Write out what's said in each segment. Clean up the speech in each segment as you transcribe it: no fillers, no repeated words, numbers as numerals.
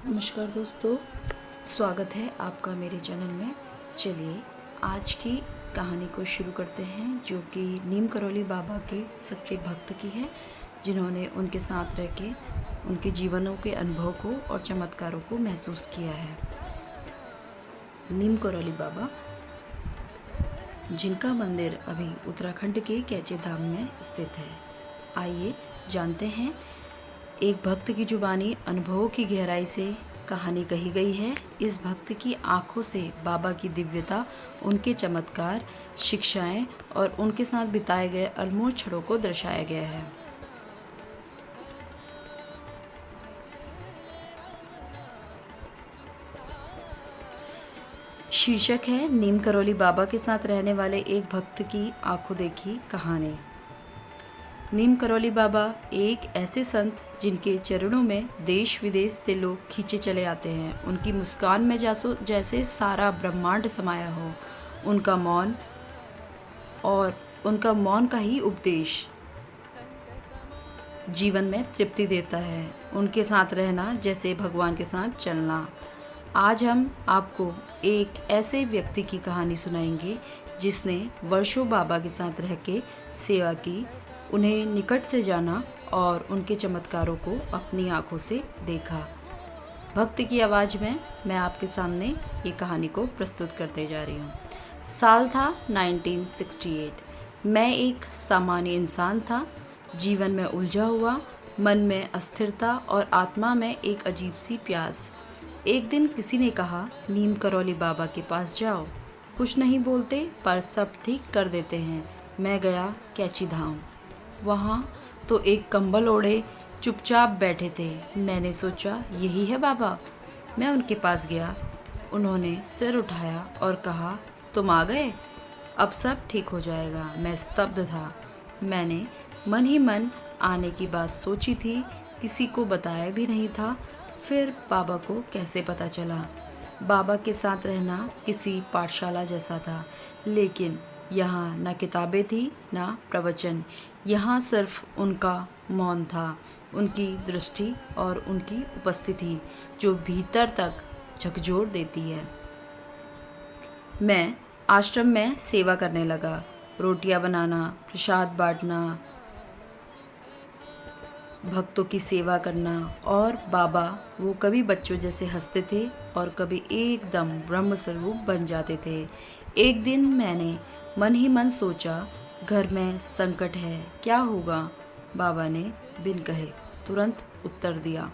नमस्कार दोस्तों, स्वागत है आपका मेरे चैनल में। चलिए आज की कहानी को शुरू करते हैं, जो कि नीम करौली बाबा के सच्चे भक्त की है, जिन्होंने उनके साथ रह के उनके जीवनों के अनुभव को और चमत्कारों को महसूस किया है। नीम करौली बाबा, जिनका मंदिर अभी उत्तराखंड के कैचे धाम में स्थित है। आइए जानते हैं एक भक्त की जुबानी अनुभवों की गहराई से कहानी कही गई है। इस भक्त की आंखों से बाबा की दिव्यता, उनके चमत्कार, शिक्षाएं और उनके साथ बिताए गए अनमोल क्षणों को दर्शाया गया है। शीर्षक है नीम करौली बाबा के साथ रहने वाले एक भक्त की आंखों देखी कहानी। नीम करौली बाबा एक ऐसे संत जिनके चरणों में देश विदेश से लोग खींचे चले आते हैं। उनकी मुस्कान में जैसे सारा ब्रह्मांड समाया हो। उनका मौन का ही उपदेश जीवन में तृप्ति देता है। उनके साथ रहना जैसे भगवान के साथ चलना। आज हम आपको एक ऐसे व्यक्ति की कहानी सुनाएंगे जिसने वर्षों बाबा के साथ रह के सेवा की, उन्हें निकट से जाना और उनके चमत्कारों को अपनी आंखों से देखा। भक्त की आवाज़ में मैं आपके सामने ये कहानी को प्रस्तुत करते जा रही हूँ। साल था 1968। मैं एक सामान्य इंसान था, जीवन में उलझा हुआ, मन में अस्थिरता और आत्मा में एक अजीब सी प्यास। एक दिन किसी ने कहा, नीम करौली बाबा के पास जाओ, कुछ नहीं बोलते पर सब ठीक कर देते हैं। मैं गया कैची धाम। वहाँ तो एक कंबल ओढ़े चुपचाप बैठे थे। मैंने सोचा यही है बाबा। मैं उनके पास गया। उन्होंने सिर उठाया और कहा, तुम आ गए, अब सब ठीक हो जाएगा। मैं स्तब्ध था। मैंने मन ही मन आने की बात सोची थी, किसी को बताया भी नहीं था। फिर बाबा को कैसे पता चला? बाबा के साथ रहना किसी पाठशाला जैसा था, लेकिन यहाँ न किताबें थी न प्रवचन। यहाँ सिर्फ उनका मौन था, उनकी दृष्टि और उनकी उपस्थिति जो भीतर तक झकझोर देती है। मैं आश्रम में सेवा करने लगा, रोटियां बनाना, प्रसाद बांटना, भक्तों की सेवा करना। और बाबा वो कभी बच्चों जैसे हंसते थे और कभी एकदम ब्रह्म स्वरूप बन जाते थे। एक दिन मैंने मन ही मन सोचा, घर में संकट है, क्या होगा? बाबा ने बिन कहे तुरंत उत्तर दिया,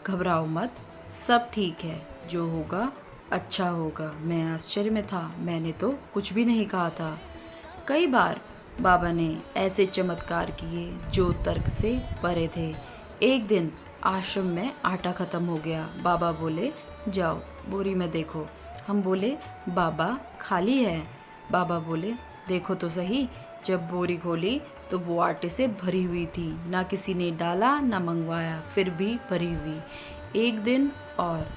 घबराओ मत, सब ठीक है, जो होगा अच्छा होगा। मैं आश्चर्य में था, मैंने तो कुछ भी नहीं कहा था। कई बार बाबा ने ऐसे चमत्कार किए जो तर्क से परे थे। एक दिन आश्रम में आटा खत्म हो गया। बाबा बोले, जाओ बोरी में देखो। हम बोले, बाबा खाली है। बाबा बोले, देखो तो सही। जब बोरी खोली तो वो आटे से भरी हुई थी। ना किसी ने डाला ना मंगवाया, फिर भी भरी हुई। एक दिन और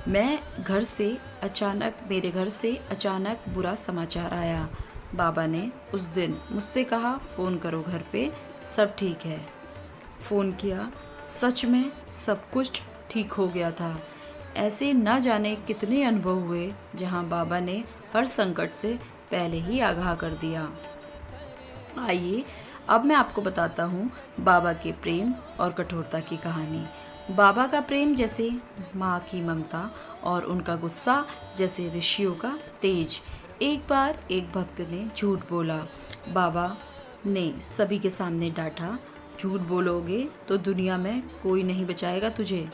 मेरे घर से अचानक बुरा समाचार आया। बाबा ने उस दिन मुझसे कहा, फ़ोन करो घर पे, सब ठीक है। फ़ोन किया, सच में सब कुछ ठीक हो गया था। ऐसे न जाने कितने अनुभव हुए जहाँ बाबा ने हर संकट से पहले ही आगाह कर दिया। आइए अब मैं आपको बताता हूँ बाबा के प्रेम और कठोरता की कहानी। बाबा का प्रेम जैसे माँ की ममता और उनका गुस्सा जैसे ऋषियों का तेज। एक बार एक भक्त ने झूठ बोला। बाबा ने सभी के सामने डांटा, झूठ बोलोगे तो दुनिया में कोई नहीं बचाएगा तुझे।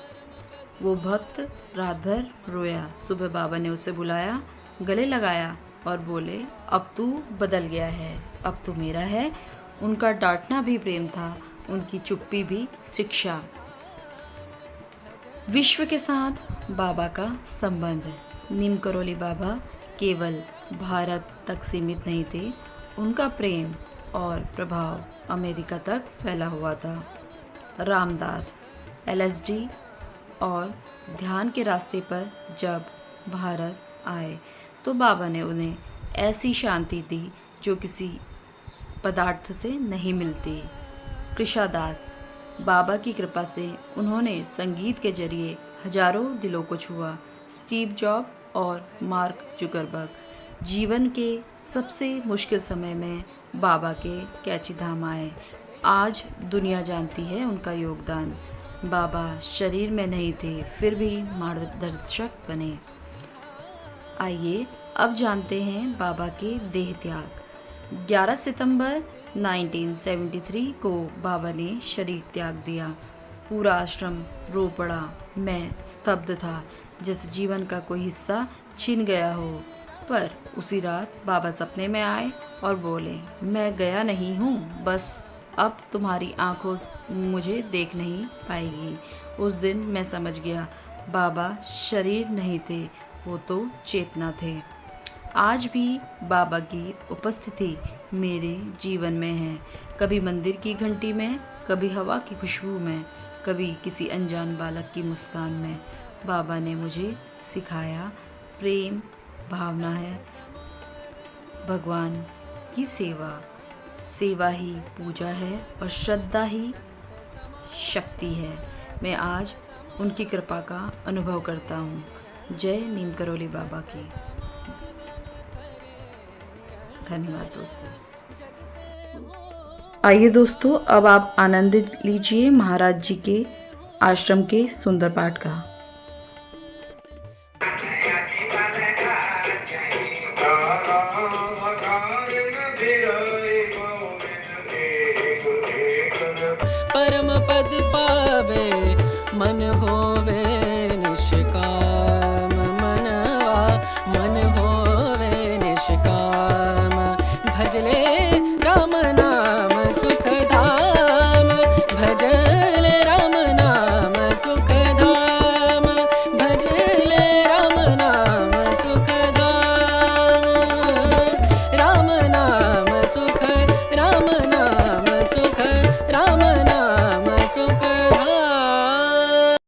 वो भक्त रात भर रोया। सुबह बाबा ने उसे बुलाया, गले लगाया और बोले, अब तू बदल गया है, अब तू मेरा है। उनका डांटना भी प्रेम था, उनकी चुप्पी भी शिक्षा। विश्व के साथ बाबा का संबंध। नीम करौली बाबा केवल भारत तक सीमित नहीं थे, उनका प्रेम और प्रभाव अमेरिका तक फैला हुआ था। रामदास एलएसडी और ध्यान के रास्ते पर जब भारत आए तो बाबा ने उन्हें ऐसी शांति दी जो किसी पदार्थ से नहीं मिलती। कृषादास बाबा की कृपा से उन्होंने संगीत के जरिए हजारों दिलों को छुआ। स्टीव जॉब और मार्क जुकरबर्ग जीवन के सबसे मुश्किल समय में बाबा के कैची धाम आए। आज दुनिया जानती है उनका योगदान। बाबा शरीर में नहीं थे, फिर भी मार्गदर्शक बने। आइए अब जानते हैं बाबा के देह त्याग। 11 सितंबर 1973 को बाबा ने शरीर त्याग दिया। पूरा आश्रम रो पड़ा। मैं स्तब्ध था, जैसे जीवन का कोई हिस्सा छिन गया हो। पर उसी रात बाबा सपने में आए और बोले, मैं गया नहीं हूँ, बस अब तुम्हारी आंखों मुझे देख नहीं पाएगी। उस दिन मैं समझ गया, बाबा शरीर नहीं थे, वो तो चेतना थे। आज भी बाबा की उपस्थिति मेरे जीवन में है। कभी मंदिर की घंटी में, कभी हवा की खुशबू में, कभी किसी अनजान बालक की मुस्कान में। बाबा ने मुझे सिखाया, प्रेम भावना है भगवान की सेवा। सेवा ही पूजा है और श्रद्धा ही शक्ति है। मैं आज उनकी कृपा का अनुभव करता हूँ। जय नीम करोली बाबा की। धन्यवाद दोस्तों। आइए दोस्तों, अब आप आनंद लीजिए महाराज जी के आश्रम के सुंदर पाठ का। परम पद पावे मन होवे निष्काम, मनवा मन होवे निष्काम। भजले राम नाम सुख धाम, भजले राम नाम सुख धाम, भजले राम नाम सुख धाम। राम नाम सुख, राम नाम सुख, राम